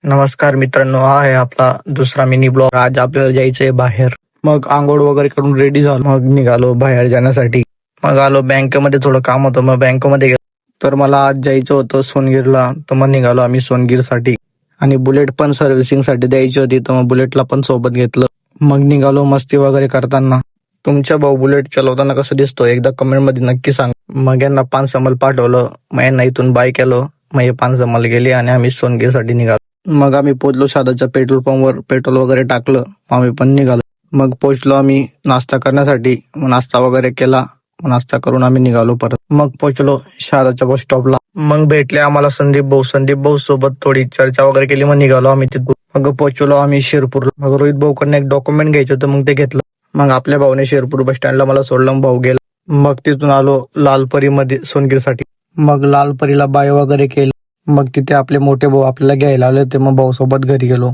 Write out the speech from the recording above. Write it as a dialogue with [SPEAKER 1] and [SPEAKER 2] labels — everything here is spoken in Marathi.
[SPEAKER 1] नमस्कार मित्रांनो, हा आहे आपला दुसरा मिनी ब्लॉग. आज आपल्याला जायचंय बाहेर. मग आंघोळ वगैरे करून रेडी झालो, मग निघालो बाहेर जाण्यासाठी. मग आलो बँकेमध्ये, थोडं काम होतं, मग बँकेमध्ये गेलो. तर मला आज जायचं होतं सोनगीरला, तर मग निघालो आम्ही सोनगीरसाठी. आणि बुलेट पण सर्व्हिसिंग साठी द्यायची होती, तर मग बुलेटला पण सोबत घेतलं. मग निघालो मस्ती वगैरे करताना. तुमच्या भाऊ बुलेट चालवताना कसं दिसतो एकदा कमेंट मध्ये नक्की सांग. मग यांना पानसमल पाठवलं, मग यांना इथून बाय केलं. मग हे पानसमल गेले आणि आम्ही सोनगीरसाठी निघालो. मग आम्ही पोहोचलो शादाच्या पेट्रोल पंपवर, पेट्रोल वगैरे टाकलं, आम्ही पण निघालो. मग पोहोचलो आम्ही नाश्ता करण्यासाठी, मग नाश्ता वगैरे केला. नाश्ता करून आम्ही निघालो परत. मग पोहोचलो शादाच्या बस स्टॉपला. मग भेटले आम्हाला संदीप भाऊ सोबत थोडी चर्चा वगैरे केली. मग निघालो आम्ही तिथून. मग पोहोचलो आम्ही शिरपूरला. मग रोहित भाऊकडनं एक डॉक्युमेंट घ्यायचं होतं, मग ते घेतलं. मग आपल्या भाऊने शिरपूर बस स्टँडला मला सोडलं, भाऊ गेला. मग तिथून आलो लालपरीमध्ये सोनगीरसाठी. मग लालपरीला बाय वगैरे केलं. मग तिथे आपले मोठे भाऊ आपल्याला घ्यायला आले, ते मग भाऊ सोबत घरी गेलो.